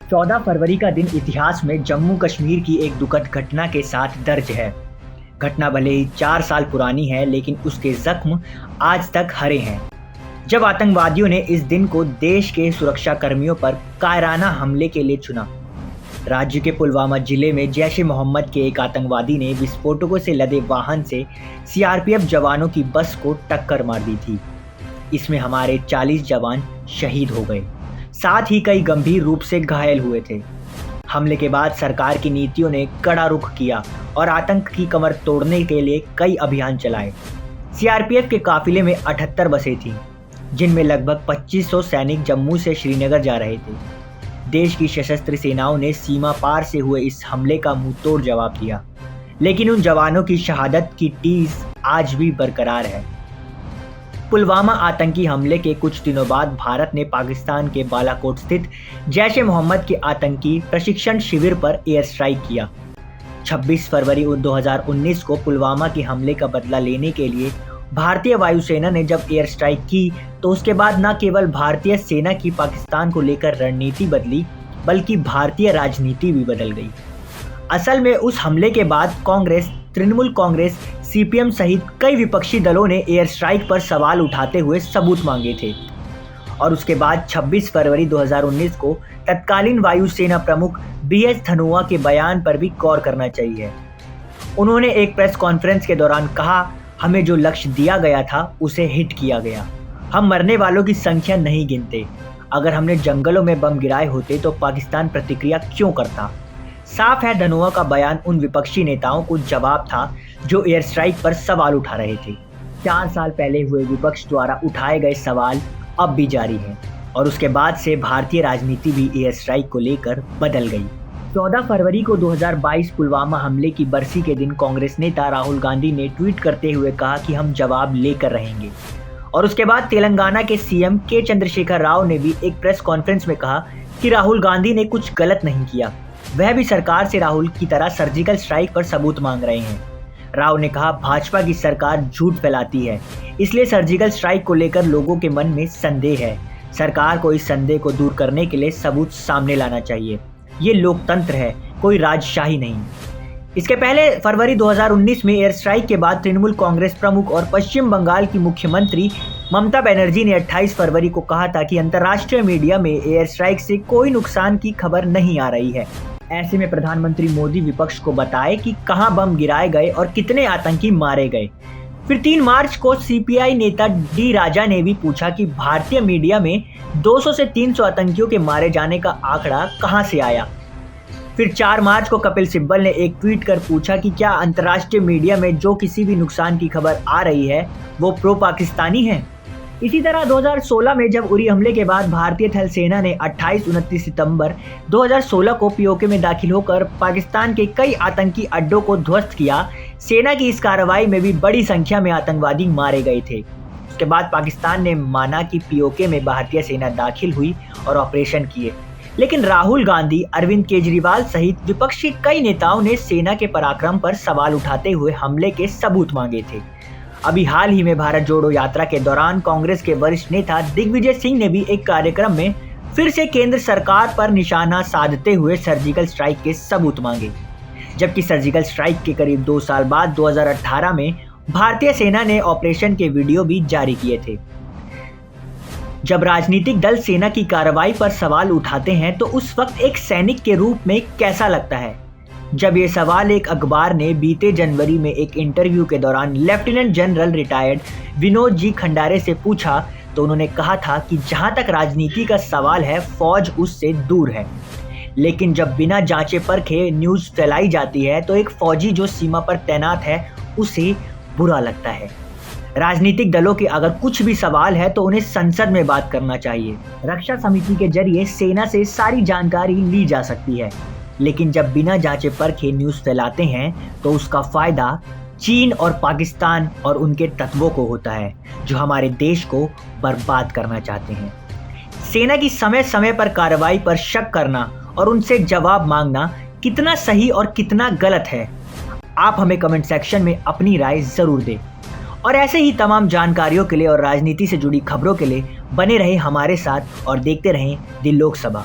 14 फरवरी का दिन इतिहास में जम्मू कश्मीर की एक दुखद घटना के साथ दर्ज है। घटना भले ही 4 साल पुरानी है, लेकिन उसके जख्म आज तक हरे हैं। जब आतंकवादियों ने इस दिन को देश के सुरक्षा कर्मियों पर कायराना हमले के लिए चुना। राज्य के पुलवामा जिले में जैश ए मोहम्मद के एक आतंकवादी ने विस्फोटकों से लदे वाहन से सीआरपीएफ जवानों की बस को टक्कर मार दी थी। इसमें हमारे 40 जवान शहीद हो गए, साथ ही कई गंभीर रूप से घायल हुए थे। हमले के बाद सरकार की नीतियों ने कड़ा रुख किया और आतंक की कमर तोड़ने के लिए कई अभियान चलाए। सीआरपीएफ के काफिले में 78 बसें थीं, जिनमें लगभग 2500 सैनिक जम्मू से श्रीनगर जा रहे थे। देश की सशस्त्र सेनाओं ने सीमा पार से हुए इस हमले का मुंहतोड़ जवाब दिया, लेकिन उन जवानों की शहादत की टीस आज भी बरकरार है। पुलवामा आतंकी हमले के कुछ दिनों बाद भारत ने पाकिस्तान के बालाकोट स्थित जैश ए मोहम्मद के आतंकी प्रशिक्षण शिविर पर एयर स्ट्राइक किया। 26 फरवरी 2019 को पुलवामा के हमले का बदला लेने के लिए भारतीय वायुसेना ने जब एयर स्ट्राइक की, तो उसके बाद न केवल भारतीय सेना की पाकिस्तान को लेकर रणनीति बदली, बल्कि भारतीय राजनीति भी बदल गई। असल में उस हमले के बाद कांग्रेस, तृणमूल कांग्रेस, सीपीएम सहित कई विपक्षी दलों ने एयर स्ट्राइक पर सवाल उठाते हुए सबूत मांगे थे। और उसके बाद 26 फरवरी 2019 को तत्कालीन वायुसेना प्रमुख बीएस धनोआ के बयान पर भी गौर करना चाहिए। उन्होंने एक प्रेस कॉन्फ्रेंस के दौरान कहा, हमें जो लक्ष्य दिया गया था उसे हिट किया गया। हम मरने वालों की संख्या नहीं गिनते। अगर हमने जंगलों में बम गिराए होते तो पाकिस्तान प्रतिक्रिया क्यों करता। साफ है, धनोआ का बयान उन विपक्षी नेताओं को जवाब था जो एयर स्ट्राइक पर सवाल उठा रहे थे। 4 साल पहले हुए विपक्ष द्वारा उठाए गए सवाल अब भी जारी हैं, और उसके बाद से भारतीय राजनीति भी एयर स्ट्राइक को लेकर बदल गई। 14 फरवरी को 2022 पुलवामा हमले की बरसी के दिन कांग्रेस नेता राहुल गांधी ने ट्वीट करते हुए कहा कि हम जवाब लेकर रहेंगे। और उसके बाद तेलंगाना के सीएम के चंद्रशेखर राव ने भी एक प्रेस कॉन्फ्रेंस में कहा कि राहुल गांधी ने कुछ गलत नहीं किया, वह भी सरकार से राहुल की तरह सर्जिकल स्ट्राइक पर सबूत मांग रहे हैं। राव ने कहा, भाजपा की सरकार झूठ फैलाती है, इसलिए सर्जिकल स्ट्राइक को लेकर लोगों के मन में संदेह है। सरकार को इस संदेह को दूर करने के लिए सबूत सामने लाना चाहिए। ये लोकतंत्र है, कोई राजशाही नहीं। इसके पहले फरवरी 2019 में एयर स्ट्राइक के बाद तृणमूल कांग्रेस प्रमुख और पश्चिम बंगाल की मुख्यमंत्री ममता बनर्जी ने 28 फरवरी को कहा था कि अंतर्राष्ट्रीय मीडिया में एयर स्ट्राइक से कोई नुकसान की खबर नहीं आ रही है। ऐसे में प्रधानमंत्री मोदी विपक्ष को बताए कि कहां बम गिराए गए और कितने आतंकी मारे गए। फिर 3 मार्च को सीपीआई नेता डी राजा ने भी पूछा कि भारतीय मीडिया में 200 से 300 आतंकियों के मारे जाने का आंकड़ा कहां से आया। फिर 4 मार्च को कपिल सिब्बल ने एक ट्वीट कर पूछा कि क्या अंतर्राष्ट्रीय मीडिया में जो किसी भी नुकसान की खबर आ रही है वो प्रो पाकिस्तानी है। इसी तरह 2016 में जब उरी हमले के बाद भारतीय थल सेना ने 28-29 सितंबर 2016 को पीओके में दाखिल होकर पाकिस्तान के कई आतंकी अड्डों को ध्वस्त किया। सेना की इस कार्रवाई में भी बड़ी संख्या में आतंकवादी मारे गए थे। उसके बाद पाकिस्तान ने माना कि पीओके में भारतीय सेना दाखिल हुई और ऑपरेशन किए, लेकिन राहुल गांधी, अरविंद केजरीवाल सहित विपक्ष के कई नेताओं ने सेना के पराक्रम पर सवाल उठाते हुए हमले के सबूत मांगे थे। अभी हाल ही में भारत जोड़ो यात्रा के दौरान कांग्रेस के वरिष्ठ नेता दिग्विजय सिंह ने भी एक कार्यक्रम में फिर से केंद्र सरकार पर निशाना साधते हुए सर्जिकल स्ट्राइक के सबूत मांगे। जबकि सर्जिकल स्ट्राइक के करीब 2 साल बाद 2018 में भारतीय सेना ने ऑपरेशन के वीडियो भी जारी किए थे। जब राजनीतिक दल सेना की कार्रवाई पर सवाल उठाते हैं तो उस वक्त एक सैनिक के रूप में कैसा लगता है। जब ये सवाल एक अखबार ने बीते जनवरी में एक इंटरव्यू के दौरान lieutenant general retired Vinod ji Khandare से पूछा, तो उन्होंने कहा था कि जहां तक राजनीति का सवाल है, फौज उससे दूर है। लेकिन जब बिना जांचे परखे न्यूज़ फैलाई जाती है तो एक फौजी जो सीमा पर तैनात है उसे बुरा लगता है। राजनीतिक दलों के अगर कुछ भी सवाल है तो उन्हें संसद में बात करना चाहिए। रक्षा समिति के जरिए सेना से सारी जानकारी ली जा सकती है, लेकिन जब बिना जांचे परखे न्यूज़ फैलाते हैं तो उसका फायदा चीन और पाकिस्तान और उनके तत्वों को होता है, जो हमारे देश को बर्बाद करना चाहते हैं। सेना की समय समय पर कार्रवाई पर शक करना और उनसे जवाब मांगना कितना सही और कितना गलत है, आप हमें कमेंट सेक्शन में अपनी राय जरूर दें। और ऐसे ही तमाम जानकारियों के लिए और राजनीति से जुड़ी खबरों के लिए बने रहें हमारे साथ और देखते रहें दी लोकसभा।